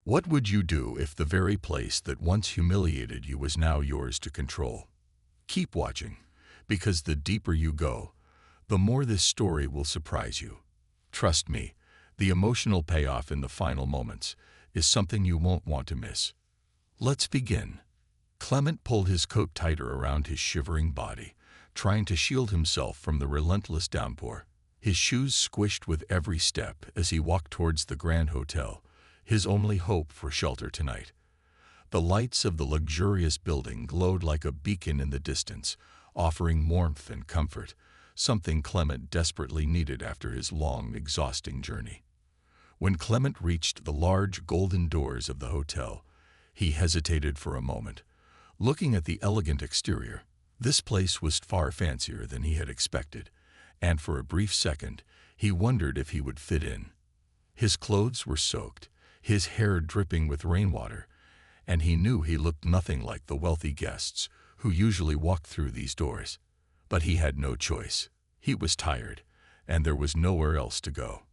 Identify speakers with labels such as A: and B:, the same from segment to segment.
A: What would you do if the very place that once humiliated you was now yours to control? Keep watching, because the deeper you go, the more this story will surprise you. Trust me, the emotional payoff in the final moments is something you won't want to miss. Let's begin. Clement pulled his coat tighter around his shivering body, trying to shield himself from the relentless downpour. His shoes squished with every step as he walked towards the Grand Hotel, his only hope for shelter tonight. The lights of the luxurious building glowed like a beacon in the distance, offering warmth and comfort, something Clement desperately needed after his long, exhausting journey. When Clement reached the large golden doors of the hotel, he hesitated for a moment. Looking at the elegant exterior, this place was far fancier than he had expected, and for a brief second, he wondered if he would fit in. His clothes were soaked, his hair dripping with rainwater, and he knew he looked nothing like the wealthy guests who usually walked through these doors. But he had no choice. He was tired, and there was nowhere else to go.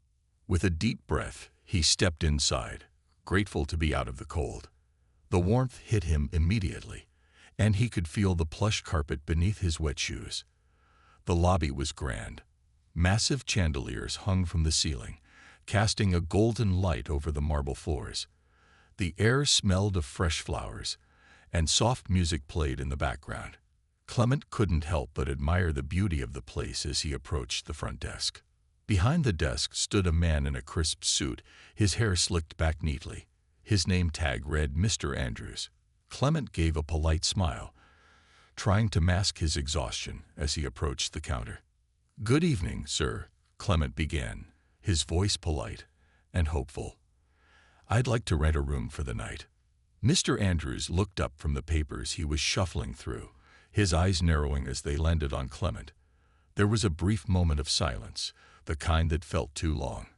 A: With a deep breath, he stepped inside, grateful to be out of the cold. The warmth hit him immediately, and he could feel the plush carpet beneath his wet shoes. The lobby was grand. Massive chandeliers hung from the ceiling, casting a golden light over the marble floors. The air smelled of fresh flowers, and soft music played in the background. Clement couldn't help but admire the beauty of the place as he approached the front desk. Behind the desk stood a man in a crisp suit, his hair slicked back neatly. His name tag read Mr. Andrews. Clement gave a polite smile, trying to mask his exhaustion as he approached the counter. "Good evening, sir," Clement began, his voice polite and hopeful. "I'd like to rent a room for the night." Mr. Andrews looked up from the papers he was shuffling through, his eyes narrowing as they landed on Clement. There was a brief moment of silence, the kind that felt too long.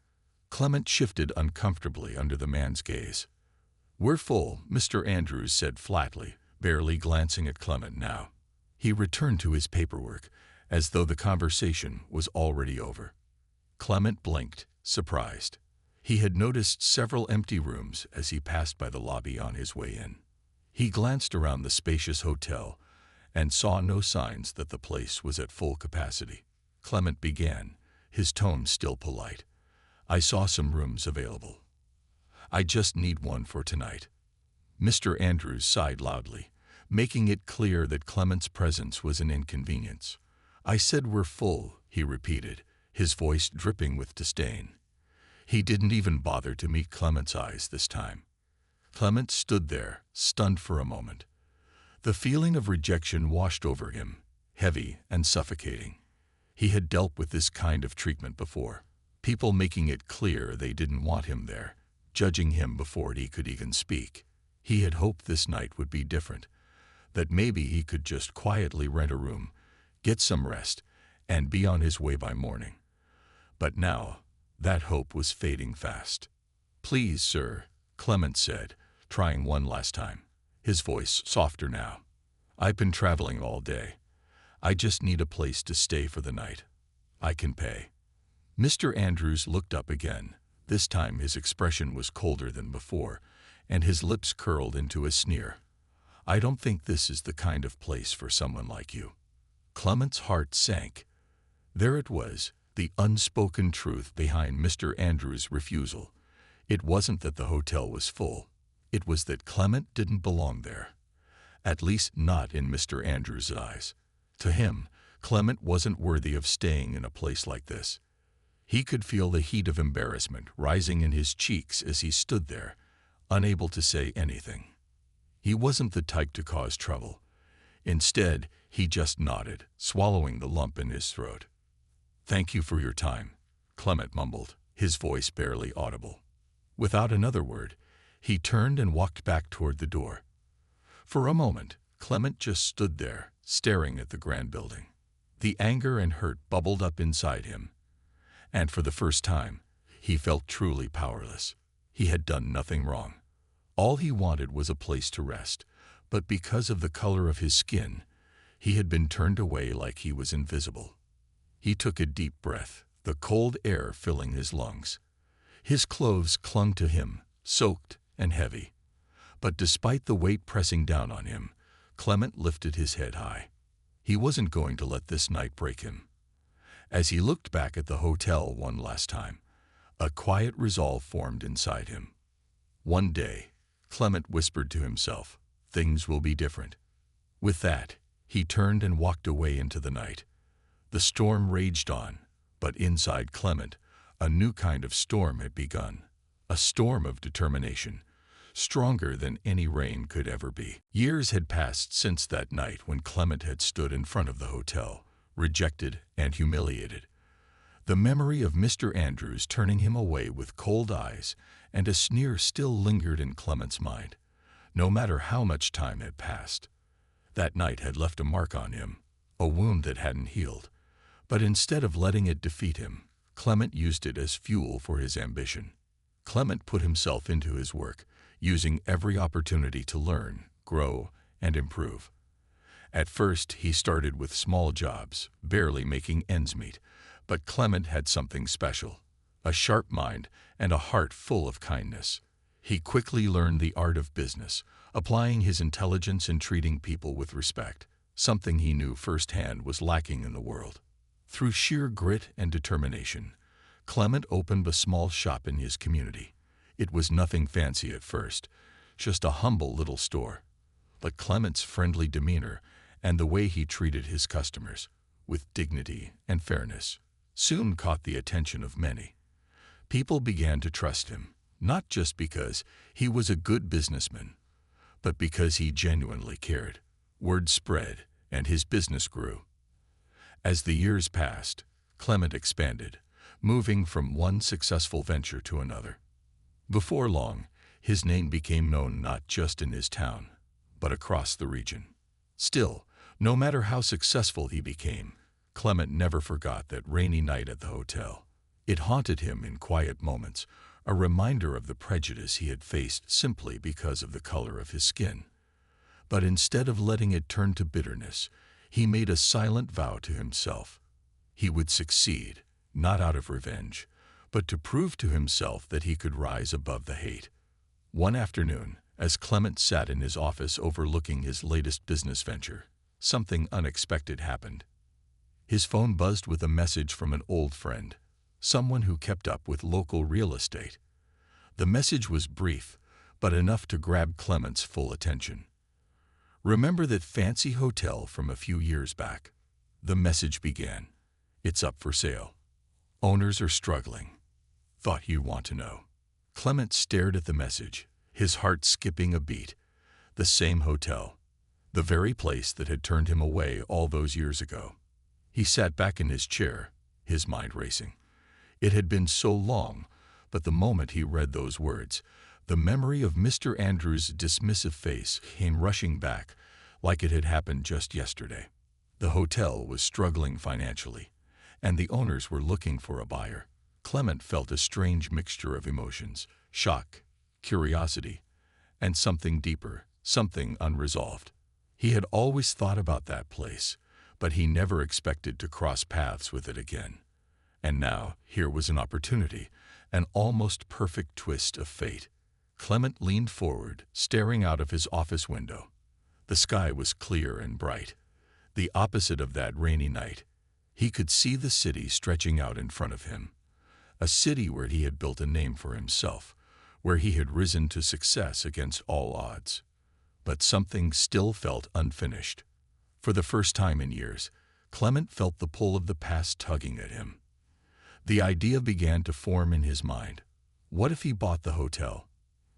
A: Clement shifted uncomfortably under the man's gaze. "We're full," Mr. Andrews said flatly, barely glancing at Clement now. He returned to his paperwork, as though the conversation was already over. Clement blinked, surprised. He had noticed several empty rooms as he passed by the lobby on his way in. He glanced around the spacious hotel and saw no signs that the place was at full capacity. Clement began, his tone still polite. "I saw some rooms available. I just need one for tonight." Mr. Andrews sighed loudly, making it clear that Clement's presence was an inconvenience. "I said we're full," he repeated, his voice dripping with disdain. He didn't even bother to meet Clement's eyes this time. Clement stood there, stunned for a moment. The feeling of rejection washed over him, heavy and suffocating. He had dealt with this kind of treatment before, people making it clear they didn't want him there, judging him before he could even speak. He had hoped this night would be different, that maybe he could just quietly rent a room, get some rest, and be on his way by morning. But now, that hope was fading fast. "Please, sir," Clement said, trying one last time, his voice softer now. "I've been traveling all day. I just need a place to stay for the night. I can pay." Mr. Andrews looked up again. This time his expression was colder than before, and his lips curled into a sneer. "I don't think this is the kind of place for someone like you." Clement's heart sank. There it was, the unspoken truth behind Mr. Andrews' refusal. It wasn't that the hotel was full. It was that Clement didn't belong there. At least not in Mr. Andrews' eyes. To him, Clement wasn't worthy of staying in a place like this. He could feel the heat of embarrassment rising in his cheeks as he stood there, unable to say anything. He wasn't the type to cause trouble. Instead, he just nodded, swallowing the lump in his throat. "Thank you for your time," Clement mumbled, his voice barely audible. Without another word, he turned and walked back toward the door. For a moment, Clement just stood there, staring at the grand building. The anger and hurt bubbled up inside him, and for the first time, he felt truly powerless. He had done nothing wrong. All he wanted was a place to rest, but because of the color of his skin, he had been turned away like he was invisible. He took a deep breath, the cold air filling his lungs. His clothes clung to him, soaked and heavy. But despite the weight pressing down on him, Clement lifted his head high. He wasn't going to let this night break him. As he looked back at the hotel one last time, a quiet resolve formed inside him. One day, Clement whispered to himself, "Things will be different." With that, he turned and walked away into the night. The storm raged on, but inside Clement, a new kind of storm had begun. A storm of determination, stronger than any rain could ever be. Years had passed since that night when Clement had stood in front of the hotel, rejected and humiliated. The memory of Mr. Andrews turning him away with cold eyes and a sneer still lingered in Clement's mind, no matter how much time had passed. That night had left a mark on him, a wound that hadn't healed. But instead of letting it defeat him, Clement used it as fuel for his ambition. Clement put himself into his work, using every opportunity to learn, grow, and improve. At first, he started with small jobs, barely making ends meet. But Clement had something special, a sharp mind and a heart full of kindness. He quickly learned the art of business, applying his intelligence in treating people with respect, something he knew firsthand was lacking in the world. Through sheer grit and determination, Clement opened a small shop in his community. It was nothing fancy at first, just a humble little store. But Clement's friendly demeanor and the way he treated his customers, with dignity and fairness, soon caught the attention of many. People began to trust him, not just because he was a good businessman, but because he genuinely cared. Word spread, and his business grew. As the years passed, Clement expanded, moving from one successful venture to another. Before long, his name became known not just in his town, but across the region. Still, no matter how successful he became, Clement never forgot that rainy night at the hotel. It haunted him in quiet moments, a reminder of the prejudice he had faced simply because of the color of his skin. But instead of letting it turn to bitterness, he made a silent vow to himself. He would succeed, not out of revenge, but to prove to himself that he could rise above the hate. One afternoon, as Clement sat in his office overlooking his latest business venture, something unexpected happened. His phone buzzed with a message from an old friend, someone who kept up with local real estate. The message was brief, but enough to grab Clement's full attention. "Remember that fancy hotel from a few years back?" The message began. "It's up for sale. Owners are struggling. Thought you'd want to know." Clement stared at the message, his heart skipping a beat. The same hotel, the very place that had turned him away all those years ago. He sat back in his chair, his mind racing. It had been so long, but the moment he read those words, the memory of Mr. Andrews' dismissive face came rushing back like it had happened just yesterday. The hotel was struggling financially, and the owners were looking for a buyer. Clement felt a strange mixture of emotions, shock, curiosity, and something deeper, something unresolved. He had always thought about that place, but he never expected to cross paths with it again. And now, here was an opportunity, an almost perfect twist of fate. Clement leaned forward, staring out of his office window. The sky was clear and bright, the opposite of that rainy night. He could see the city stretching out in front of him, a city where he had built a name for himself, where he had risen to success against all odds. But something still felt unfinished. For the first time in years, Clement felt the pull of the past tugging at him. The idea began to form in his mind. What if he bought the hotel?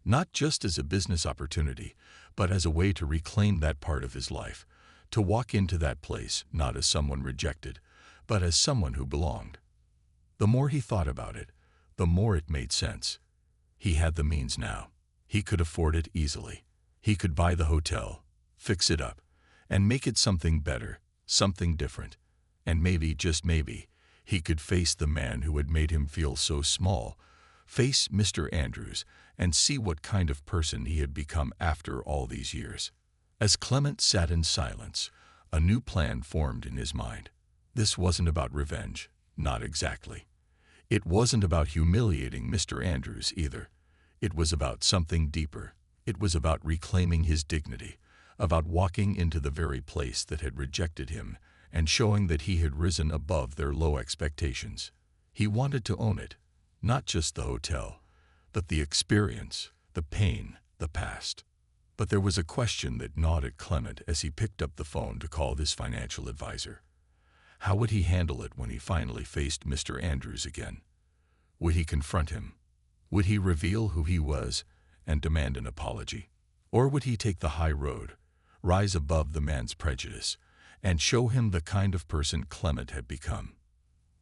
A: Not just as a business opportunity, but as a way to reclaim that part of his life, to walk into that place not as someone rejected, but as someone who belonged. The more he thought about it, the more it made sense. He had the means now. He could afford it easily. He could buy the hotel, fix it up, and make it something better, something different. And maybe, just maybe, he could face the man who had made him feel so small, face Mr. Andrews, and see what kind of person he had become after all these years. As Clement sat in silence, a new plan formed in his mind. This wasn't about revenge, not exactly. It wasn't about humiliating Mr. Andrews either. It was about something deeper. It was about reclaiming his dignity, about walking into the very place that had rejected him and showing that he had risen above their low expectations. He wanted to own it, not just the hotel, but the experience, the pain, the past. But there was a question that gnawed at Clement as he picked up the phone to call his financial advisor. How would he handle it when he finally faced Mr. Andrews again? Would he confront him? Would he reveal who he was and demand an apology? Or would he take the high road, rise above the man's prejudice, and show him the kind of person Clement had become?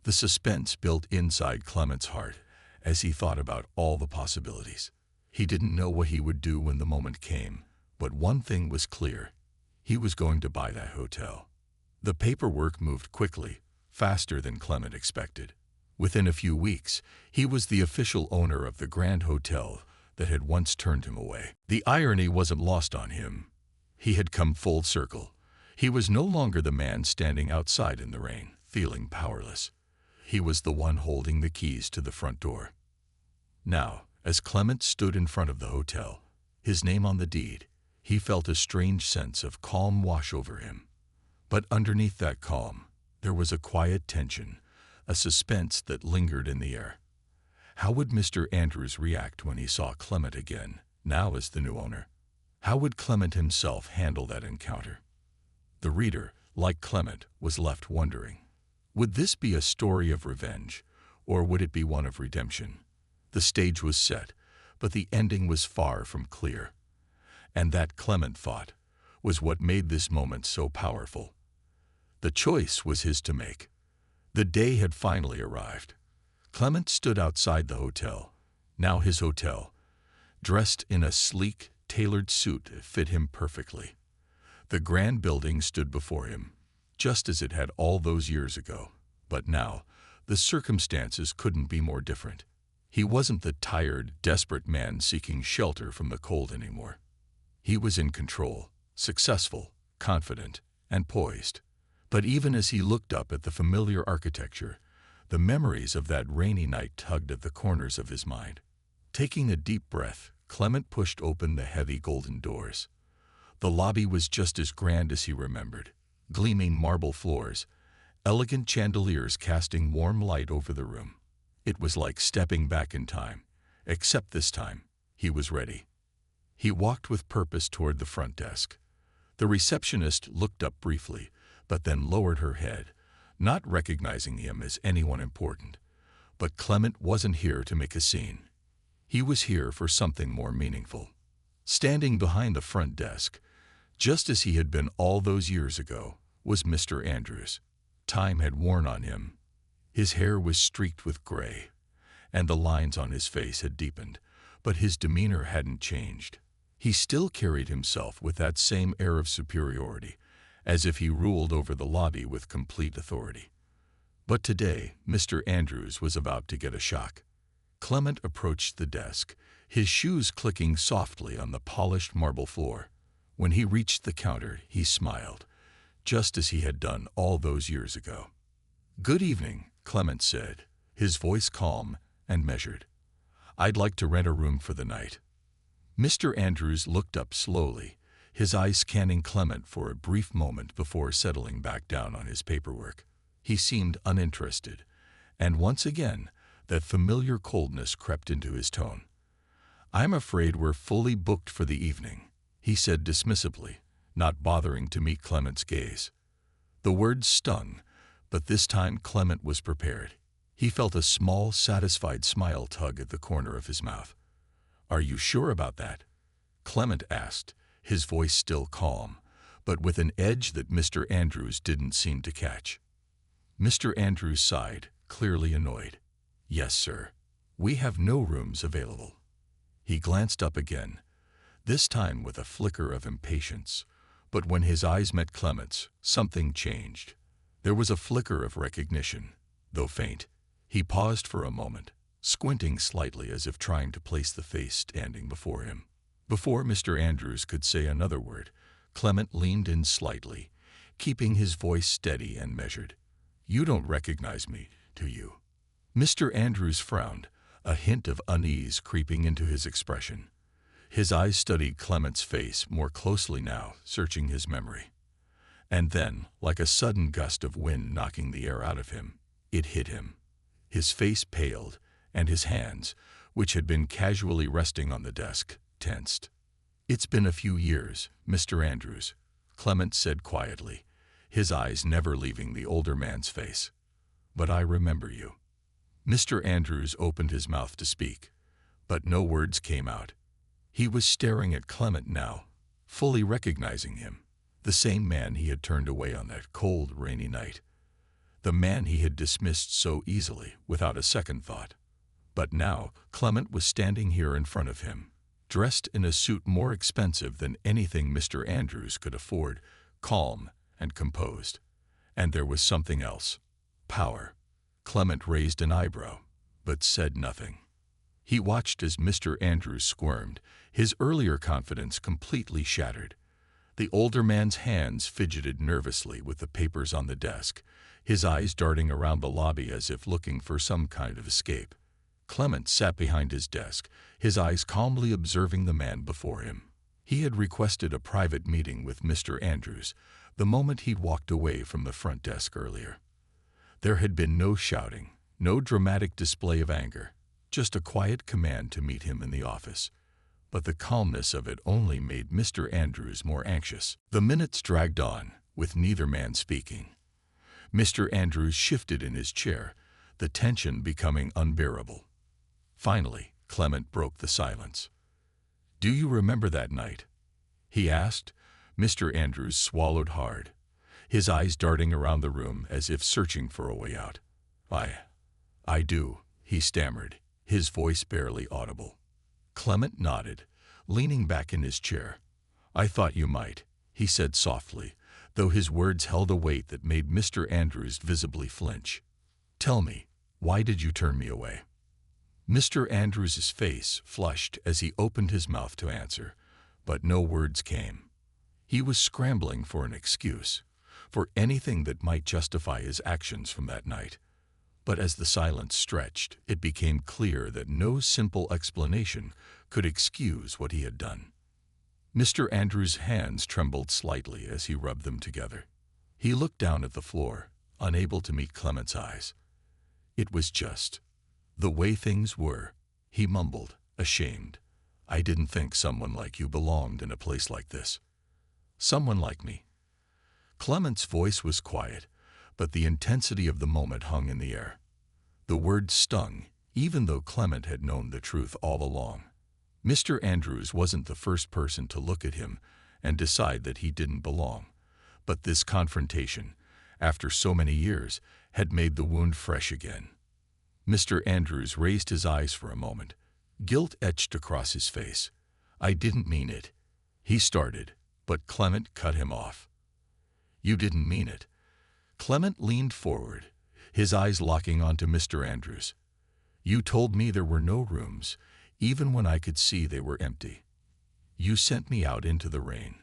A: The suspense built inside Clement's heart as he thought about all the possibilities. He didn't know what he would do when the moment came, but one thing was clear. He was going to buy that hotel. The paperwork moved quickly, faster than Clement expected. Within a few weeks, he was the official owner of the grand hotel that had once turned him away. The irony wasn't lost on him. He had come full circle. He was no longer the man standing outside in the rain, feeling powerless. He was the one holding the keys to the front door. Now, as Clement stood in front of the hotel, his name on the deed, he felt a strange sense of calm wash over him. But underneath that calm, there was a quiet tension, a suspense that lingered in the air. How would Mr. Andrews react when he saw Clement again, now as the new owner? How would Clement himself handle that encounter? The reader, like Clement, was left wondering. Would this be a story of revenge, or would it be one of redemption? The stage was set, but the ending was far from clear. And that, Clement thought, was what made this moment so powerful. The choice was his to make. The day had finally arrived. Clement stood outside the hotel, now his hotel, dressed in a sleek, tailored suit that fit him perfectly. The grand building stood before him, just as it had all those years ago. But now, the circumstances couldn't be more different. He wasn't the tired, desperate man seeking shelter from the cold anymore. He was in control, successful, confident, and poised. But even as he looked up at the familiar architecture, the memories of that rainy night tugged at the corners of his mind. Taking a deep breath, Clement pushed open the heavy golden doors. The lobby was just as grand as he remembered. Gleaming marble floors, elegant chandeliers casting warm light over the room. It was like stepping back in time, except this time, he was ready. He walked with purpose toward the front desk. The receptionist looked up briefly, but then lowered her head, not recognizing him as anyone important. But Clement wasn't here to make a scene. He was here for something more meaningful. Standing behind the front desk, just as he had been all those years ago, was Mr. Andrews. Time had worn on him. His hair was streaked with gray, and the lines on his face had deepened, but his demeanor hadn't changed. He still carried himself with that same air of superiority, as if he ruled over the lobby with complete authority. But today, Mr. Andrews was about to get a shock. Clement approached the desk, his shoes clicking softly on the polished marble floor. When he reached the counter, he smiled, just as he had done all those years ago. "Good evening," Clement said, his voice calm and measured. "I'd like to rent a room for the night." Mr. Andrews looked up slowly, his eyes scanning Clement for a brief moment before settling back down on his paperwork. He seemed uninterested, and once again, that familiar coldness crept into his tone. "I'm afraid we're fully booked for the evening," he said dismissively, not bothering to meet Clement's gaze. The words stung, but this time Clement was prepared. He felt a small, satisfied smile tug at the corner of his mouth. "Are you sure about that?" Clement asked, his voice still calm, but with an edge that Mr. Andrews didn't seem to catch. Mr. Andrews sighed, clearly annoyed. "Yes, sir. We have no rooms available." He glanced up again, this time with a flicker of impatience, but when his eyes met Clement's, something changed. There was a flicker of recognition, though faint. He paused for a moment, squinting slightly as if trying to place the face standing before him. Before Mr. Andrews could say another word, Clement leaned in slightly, keeping his voice steady and measured. "You don't recognize me, do you?" Mr. Andrews frowned, a hint of unease creeping into his expression. His eyes studied Clement's face more closely now, searching his memory. And then, like a sudden gust of wind knocking the air out of him, it hit him. His face paled, and his hands, which had been casually resting on the desk, tensed. "It's been a few years, Mr. Andrews," Clement said quietly, his eyes never leaving the older man's face. "But I remember you." Mr. Andrews opened his mouth to speak, but no words came out. He was staring at Clement now, fully recognizing him, the same man he had turned away on that cold, rainy night, the man he had dismissed so easily, without a second thought. But now Clement was standing here in front of him, dressed in a suit more expensive than anything Mr. Andrews could afford, calm and composed. And there was something else. Power. Clement raised an eyebrow, but said nothing. He watched as Mr. Andrews squirmed, his earlier confidence completely shattered. The older man's hands fidgeted nervously with the papers on the desk, his eyes darting around the lobby as if looking for some kind of escape. Clement sat behind his desk, his eyes calmly observing the man before him. He had requested a private meeting with Mr. Andrews the moment he'd walked away from the front desk earlier. There had been no shouting, no dramatic display of anger, just a quiet command to meet him in the office. But the calmness of it only made Mr. Andrews more anxious. The minutes dragged on, with neither man speaking. Mr. Andrews shifted in his chair, the tension becoming unbearable. Finally, Clement broke the silence. "Do you remember that night?" he asked. Mr. Andrews swallowed hard, his eyes darting around the room as if searching for a way out. I do," he stammered, his voice barely audible. Clement nodded, leaning back in his chair. "I thought you might," he said softly, though his words held a weight that made Mr. Andrews visibly flinch. "Tell me, why did you turn me away?" Mr. Andrews's face flushed as he opened his mouth to answer, but no words came. He was scrambling for an excuse, for anything that might justify his actions from that night. But as the silence stretched, it became clear that no simple explanation could excuse what he had done. Mr. Andrews' hands trembled slightly as he rubbed them together. He looked down at the floor, unable to meet Clement's eyes. "It was just the way things were," he mumbled, ashamed. "I didn't think someone like you belonged in a place like this." "Someone like me?" Clement's voice was quiet, but the intensity of the moment hung in the air. The words stung, even though Clement had known the truth all along. Mr. Andrews wasn't the first person to look at him and decide that he didn't belong, but this confrontation, after so many years, had made the wound fresh again. Mr. Andrews raised his eyes for a moment, guilt etched across his face. "I didn't mean it," he started, but Clement cut him off. "You didn't mean it." Clement leaned forward, his eyes locking onto Mr. Andrews. "You told me there were no rooms, even when I could see they were empty. You sent me out into the rain,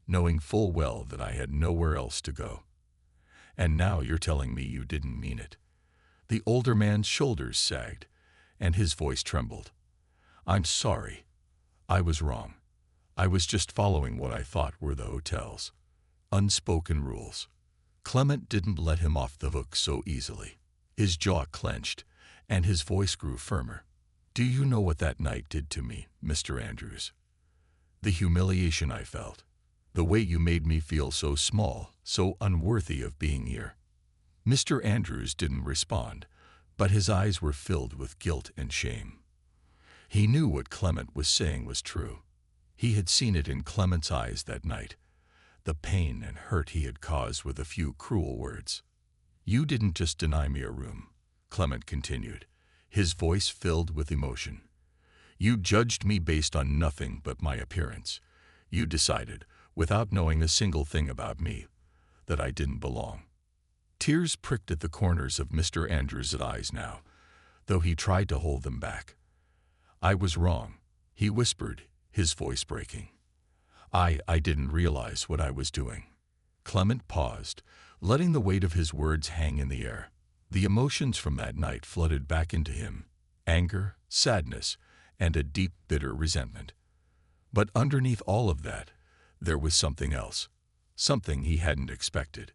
A: knowing full well that I had nowhere else to go. And now you're telling me you didn't mean it." The older man's shoulders sagged, and his voice trembled. "I'm sorry. I was wrong. I was just following what I thought were the hotel's unspoken rules." Clement didn't let him off the hook so easily. His jaw clenched, and his voice grew firmer. "Do you know what that night did to me, Mr. Andrews? The humiliation I felt, the way you made me feel so small, so unworthy of being here." Mr. Andrews didn't respond, but his eyes were filled with guilt and shame. He knew what Clement was saying was true. He had seen it in Clement's eyes that night, the pain and hurt he had caused with a few cruel words. "You didn't just deny me a room," Clement continued, his voice filled with emotion. "You judged me based on nothing but my appearance. You decided, without knowing a single thing about me, that I didn't belong." Tears pricked at the corners of Mr. Andrews' eyes now, though he tried to hold them back. "I was wrong," he whispered, his voice breaking. I didn't realize what I was doing." Clement paused, letting the weight of his words hang in the air. The emotions from that night flooded back into him: anger, sadness, and a deep, bitter resentment. But underneath all of that, there was something else, something he hadn't expected.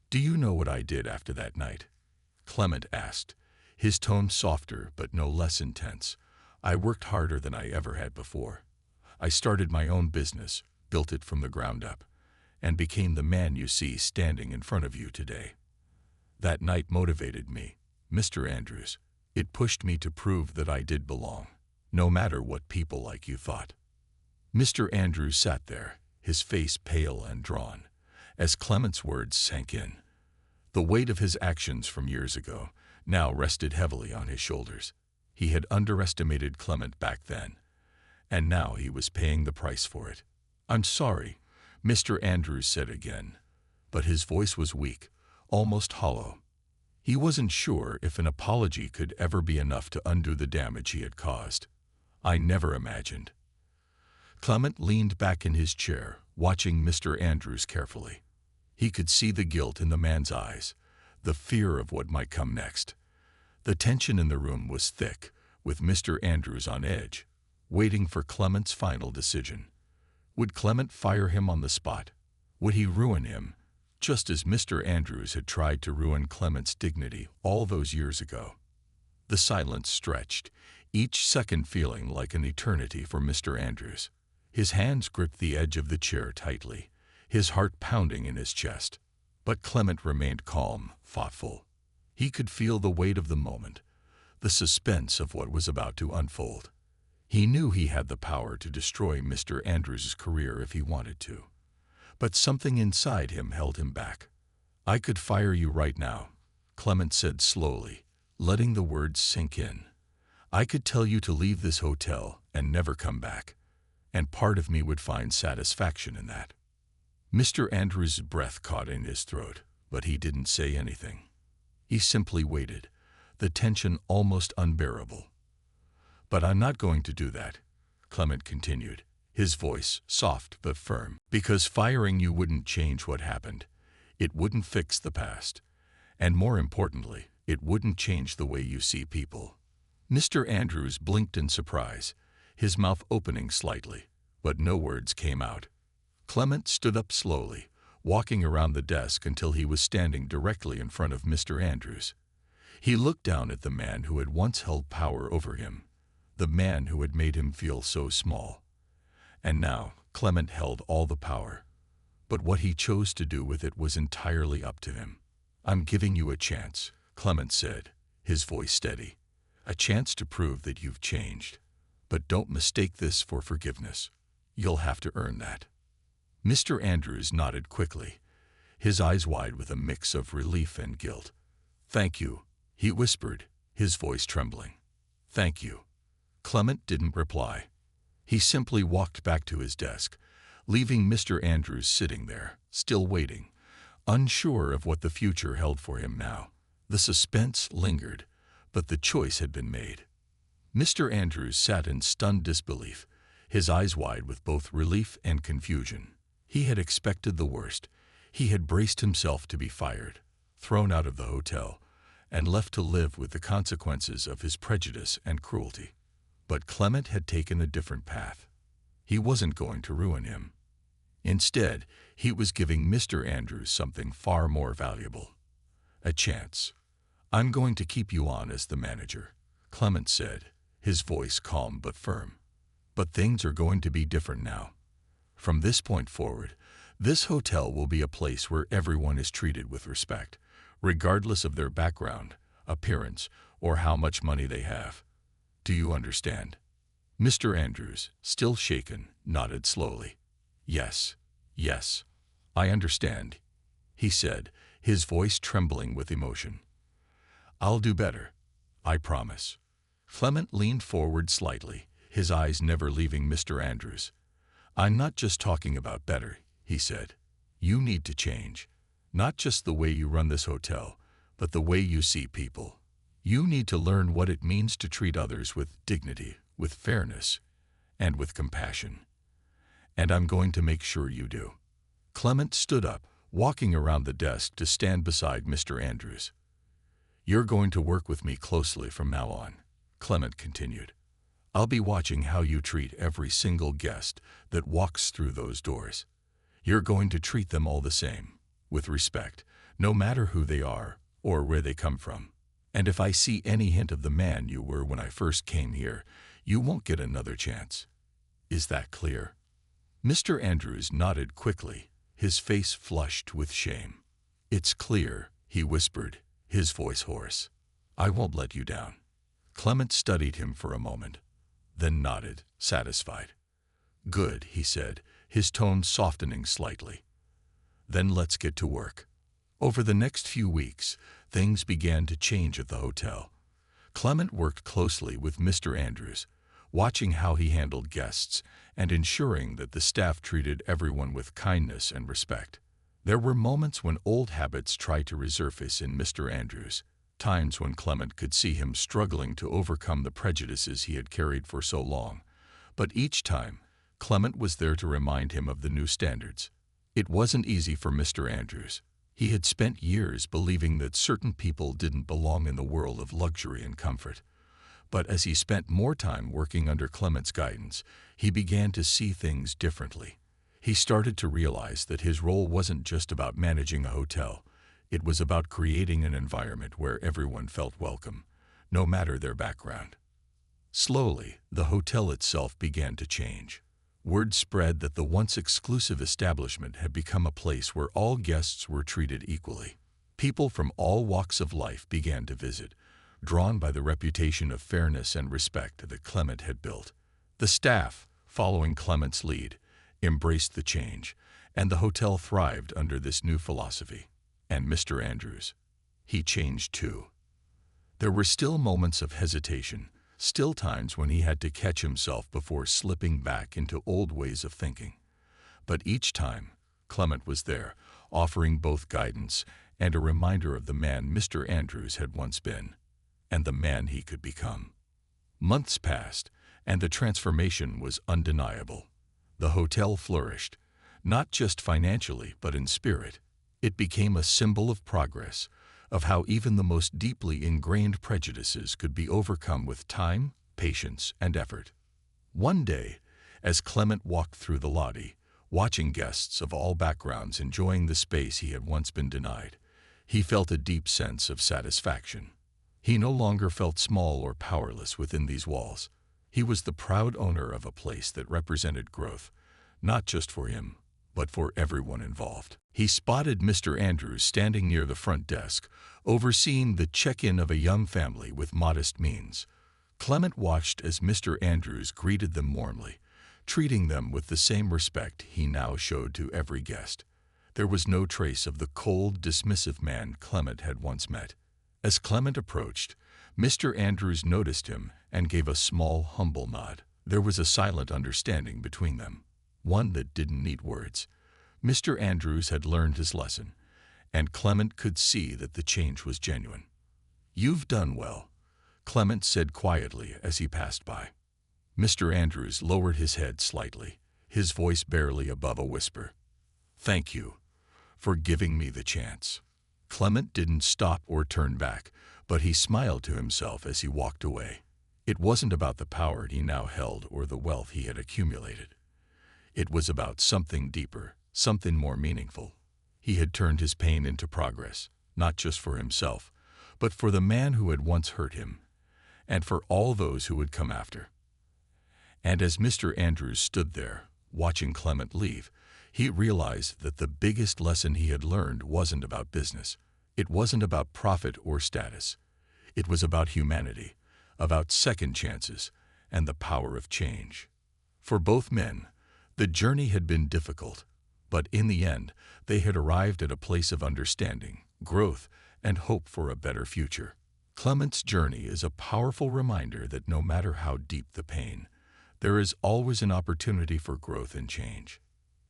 A: "Do you know what I did after that night?" Clement asked, his tone softer but no less intense. "I worked harder than I ever had before. I started my own business, built it from the ground up, and became the man you see standing in front of you today. That night motivated me, Mr. Andrews. It pushed me to prove that I did belong, no matter what people like you thought." Mr. Andrews sat there, his face pale and drawn, as Clement's words sank in. The weight of his actions from years ago now rested heavily on his shoulders. He had underestimated Clement back then, and now he was paying the price for it. "I'm sorry," Mr. Andrews said again, but his voice was weak, almost hollow. He wasn't sure if an apology could ever be enough to undo the damage he had caused. "I never imagined." Clement leaned back in his chair, watching Mr. Andrews carefully. He could see the guilt in the man's eyes, the fear of what might come next. The tension in the room was thick, with Mr. Andrews on edge, waiting for Clement's final decision. Would Clement fire him on the spot? Would he ruin him, just as Mr. Andrews had tried to ruin Clement's dignity all those years ago? The silence stretched, each second feeling like an eternity for Mr. Andrews. His hands gripped the edge of the chair tightly, his heart pounding in his chest. But Clement remained calm, thoughtful. He could feel the weight of the moment, the suspense of what was about to unfold. He knew he had the power to destroy Mr. Andrews' career if he wanted to. But something inside him held him back. "I could fire you right now," Clement said slowly, letting the words sink in. "I could tell you to leave this hotel and never come back, and part of me would find satisfaction in that." Mr. Andrews' breath caught in his throat, but he didn't say anything. He simply waited, the tension almost unbearable. "But I'm not going to do that," Clement continued, his voice soft but firm, "because firing you wouldn't change what happened. It wouldn't fix the past. And more importantly, it wouldn't change the way you see people." Mr. Andrews blinked in surprise, his mouth opening slightly, but no words came out. Clement stood up slowly, walking around the desk until he was standing directly in front of Mr. Andrews. He looked down at the man who had once held power over him, the man who had made him feel so small. And now Clement held all the power. But what he chose to do with it was entirely up to him. "I'm giving you a chance," Clement said, his voice steady. "A chance to prove that you've changed. But don't mistake this for forgiveness. You'll have to earn that." Mr. Andrews nodded quickly, his eyes wide with a mix of relief and guilt. "Thank you," he whispered, his voice trembling. "Thank you." Clement didn't reply. He simply walked back to his desk, leaving Mr. Andrews sitting there, still waiting, unsure of what the future held for him now. The suspense lingered, but the choice had been made. Mr. Andrews sat in stunned disbelief, his eyes wide with both relief and confusion. He had expected the worst. He had braced himself to be fired, thrown out of the hotel, and left to live with the consequences of his prejudice and cruelty. But Clement had taken a different path. He wasn't going to ruin him. Instead, he was giving Mr. Andrews something far more valuable. A chance. "I'm going to keep you on as the manager," Clement said, his voice calm but firm. "But things are going to be different now. From this point forward, this hotel will be a place where everyone is treated with respect, regardless of their background, appearance, or how much money they have. Do you understand?" Mr. Andrews, still shaken, nodded slowly. "Yes, yes, I understand," he said, his voice trembling with emotion. "I'll do better, I promise." Clement leaned forward slightly, his eyes never leaving Mr. Andrews. "I'm not just talking about better," he said. "You need to change. Not just the way you run this hotel, but the way you see people. You need to learn what it means to treat others with dignity, with fairness, and with compassion. And I'm going to make sure you do." Clement stood up, walking around the desk to stand beside Mr. Andrews. "You're going to work with me closely from now on," Clement continued. "I'll be watching how you treat every single guest that walks through those doors. You're going to treat them all the same, with respect, no matter who they are or where they come from. And if I see any hint of the man you were when I first came here, you won't get another chance. Is that clear?" Mr. Andrews nodded quickly, his face flushed with shame. "It's clear," he whispered, his voice hoarse. "I won't let you down." Clement studied him for a moment, then nodded, satisfied. "Good," he said, his tone softening slightly. "Then let's get to work." Over the next few weeks, things began to change at the hotel. Clement worked closely with Mr. Andrews, watching how he handled guests and ensuring that the staff treated everyone with kindness and respect. There were moments when old habits tried to resurface in Mr. Andrews, times when Clement could see him struggling to overcome the prejudices he had carried for so long. But each time, Clement was there to remind him of the new standards. It wasn't easy for Mr. Andrews. He had spent years believing that certain people didn't belong in the world of luxury and comfort. But as he spent more time working under Clement's guidance, he began to see things differently. He started to realize that his role wasn't just about managing a hotel. It was about creating an environment where everyone felt welcome, no matter their background. Slowly, the hotel itself began to change. Word spread that the once exclusive establishment had become a place where all guests were treated equally. People from all walks of life began to visit, drawn by the reputation of fairness and respect that Clement had built. The staff, following Clement's lead, embraced the change, and the hotel thrived under this new philosophy. And Mr. Andrews, he changed too. There were still moments of hesitation, still times when he had to catch himself before slipping back into old ways of thinking. But each time, Clement was there, offering both guidance and a reminder of the man Mr. Andrews had once been, and the man he could become. Months passed, and the transformation was undeniable. The hotel flourished, not just financially but in spirit. It became a symbol of progress, of how even the most deeply ingrained prejudices could be overcome with time, patience, and effort. One day, as Clement walked through the lobby, watching guests of all backgrounds enjoying the space he had once been denied, he felt a deep sense of satisfaction. He no longer felt small or powerless within these walls. He was the proud owner of a place that represented growth, not just for him, but for everyone involved. He spotted Mr. Andrews standing near the front desk, overseeing the check-in of a young family with modest means. Clement watched as Mr. Andrews greeted them warmly, treating them with the same respect he now showed to every guest. There was no trace of the cold, dismissive man Clement had once met. As Clement approached, Mr. Andrews noticed him and gave a small, humble nod. There was a silent understanding between them, one that didn't need words. Mr. Andrews had learned his lesson, and Clement could see that the change was genuine. "You've done well," Clement said quietly as he passed by. Mr. Andrews lowered his head slightly, his voice barely above a whisper. "Thank you for giving me the chance." Clement didn't stop or turn back, but he smiled to himself as he walked away. It wasn't about the power he now held or the wealth he had accumulated. It was about something deeper, something more meaningful. He had turned his pain into progress, not just for himself, but for the man who had once hurt him, and for all those who would come after. And as Mr. Andrews stood there, watching Clement leave, he realized that the biggest lesson he had learned wasn't about business. It wasn't about profit or status. It was about humanity, about second chances, and the power of change. For both men, the journey had been difficult, but in the end, they had arrived at a place of understanding, growth, and hope for a better future. Clement's journey is a powerful reminder that no matter how deep the pain, there is always an opportunity for growth and change.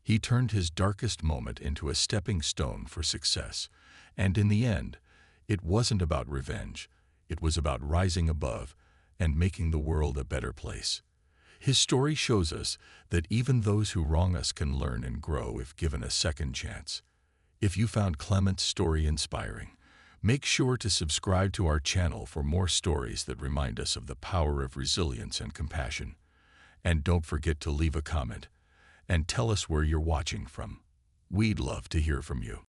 A: He turned his darkest moment into a stepping stone for success, and in the end, it wasn't about revenge. It was about rising above and making the world a better place. His story shows us that even those who wrong us can learn and grow if given a second chance. If you found Clement's story inspiring, Make sure to subscribe to our channel for more stories that remind us of the power of resilience and compassion. And don't forget to leave a comment and tell us where you're watching from. We'd love to hear from you.